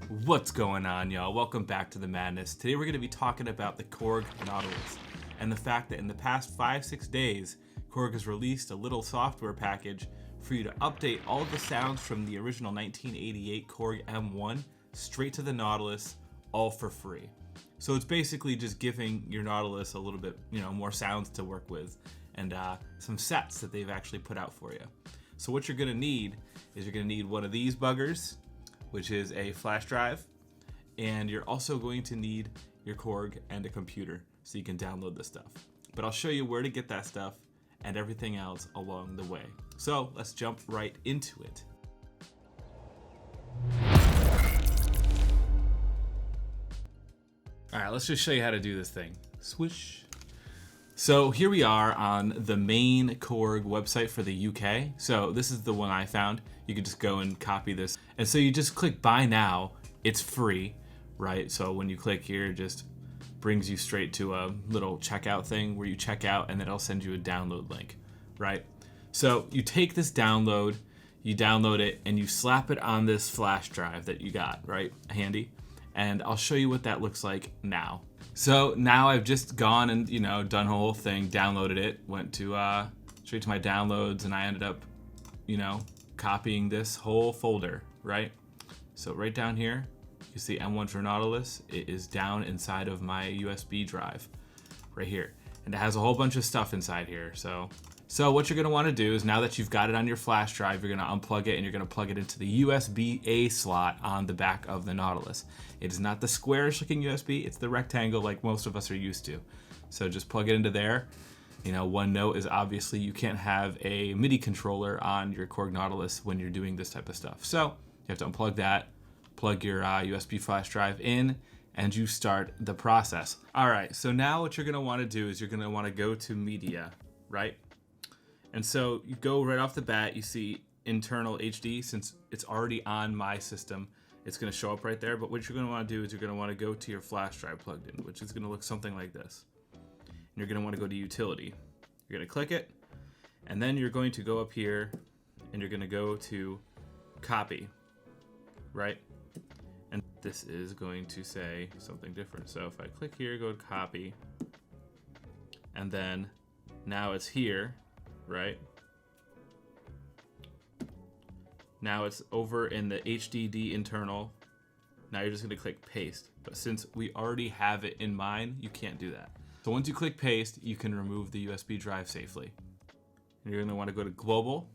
What's going on, y'all? Welcome back to the madness. Today we're going to be talking about the Korg Nautilus and the fact that in the past 5-6 days, Korg has released a little software package for you to update all of the sounds from the original 1988 Korg M1 straight to the Nautilus, all for free. So it's basically just giving your Nautilus a little bit, more sounds to work with and some sets that they've actually put out for you. So what you're going to need is you're going to need one of these buggers, which is a flash drive, and you're also going to need your Korg and a computer so you can download this stuff. But I'll show you where to get that stuff and everything else along the way. So let's jump right into it. All right, let's just show you how to do this thing. Swish. So here we are on the main Korg website for the UK. So this is the one I found. You can just go and copy this. And so you just click buy now. It's free, right? So when you click here, it just brings you straight to a little checkout thing where you check out and then it'll send you a download link, right? So you take this download, you download it, and you slap it on this flash drive that you got, right? Handy. And I'll show you what that looks like now. So now I've just gone and, done the whole thing, downloaded it, went to straight to my downloads, and I ended up, copying this whole folder, right? So right down here, you see M1 for Nautilus. It is down inside of my USB drive right here. And it has a whole bunch of stuff inside here. So what you're gonna wanna do is now that you've got it on your flash drive, you're gonna unplug it and you're gonna plug it into the USB-A slot on the back of the Nautilus. It is not the squarish looking USB, it's the rectangle like most of us are used to. So just plug it into there. One note is obviously you can't have a MIDI controller on your Korg Nautilus when you're doing this type of stuff. So you have to unplug that, plug your USB flash drive in, and you start the process. All right, so now what you're gonna wanna do is you're gonna wanna go to media, right? And so you go right off the bat, you see internal HD. Since it's already on my system, it's gonna show up right there. But what you're gonna wanna do is you're gonna wanna go to your flash drive plugged in, which is gonna look something like this. And you're gonna wanna go to utility. You're gonna click it, and then you're going to go up here and you're gonna go to copy, right? And this is going to say something different. So if I click here, go to copy, and then now it's here, right? Now it's over in the HDD internal. Now you're just gonna click paste. But since we already have it in mine, you can't do that. So once you click paste, you can remove the USB drive safely. And you're gonna wanna go to global.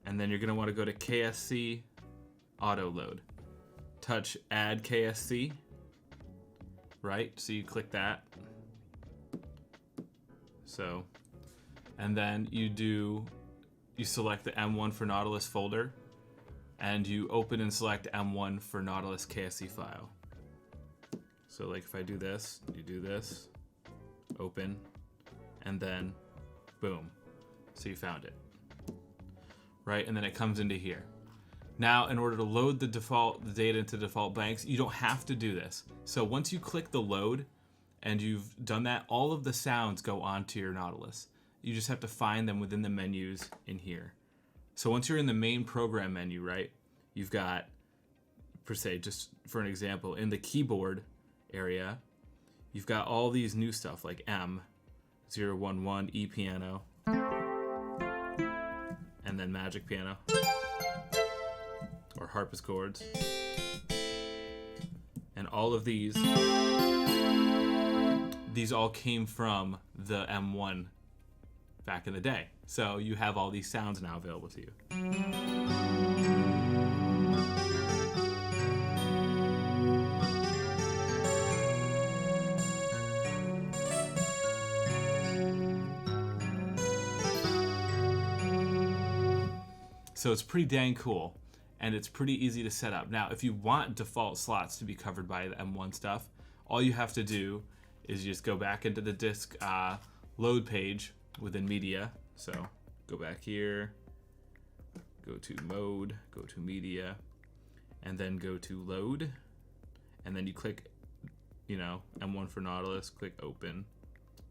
And then you're gonna wanna go to KSC auto load. Touch add KSC, right? So you click that. So, and then you select the M1 for Nautilus folder, and you open and select M1 for Nautilus KSC file. So like if I do this, you do this, open, and then boom. So you found it, right? And then it comes into here. Now, in order to load the data into default banks, you don't have to do this. So once you click the load, and you've done that, all of the sounds go onto your Nautilus. You just have to find them within the menus in here. So once you're in the main program menu, right, you've got, per se, just for an example, in the keyboard area, you've got all these new stuff like M011, E piano, and then Magic Piano, or harpsichords. And all of these all came from the M1 back in the day. So you have all these sounds now available to you. So it's pretty dang cool, and it's pretty easy to set up. Now, if you want default slots to be covered by the M1 stuff, all you have to do is you just go back into the disk load page within media. So go back here, go to mode, go to media, and then go to load. And then you click, M1 for Nautilus, click open.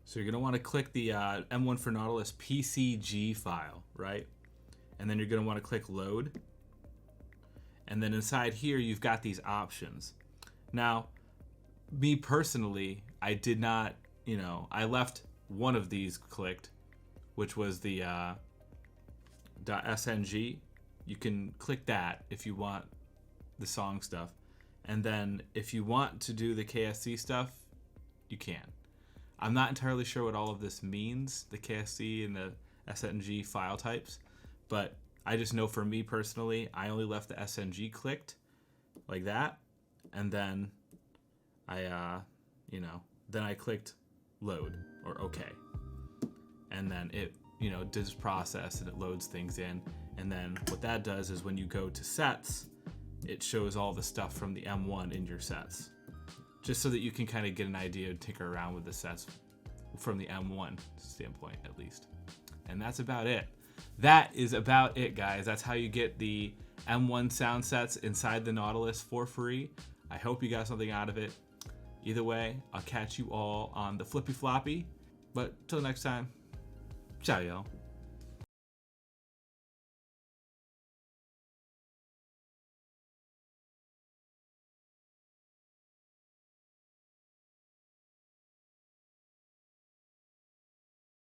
So you're gonna wanna click the M1 for Nautilus PCG file, right? And then you're gonna wanna click load. And then inside here, you've got these options. Now, me personally, I did not, I left one of these clicked, which was the .sng. You can click that if you want the song stuff. And then if you want to do the KSC stuff, you can. I'm not entirely sure what all of this means, the KSC and the SNG file types, but I just know for me personally, I only left the SNG clicked like that, and then then I clicked load or OK, and then it does process and it loads things in, and then what that does is when you go to sets, it shows all the stuff from the M1 in your sets, just so that you can kind of get an idea and tinker around with the sets from the M1 standpoint at least. And that's about it. That is about it, guys. That's how you get the M1 sound sets inside the Nautilus for free. I hope you got something out of it. Either way, I'll catch you all on the flippy floppy. But till next time, ciao, y'all.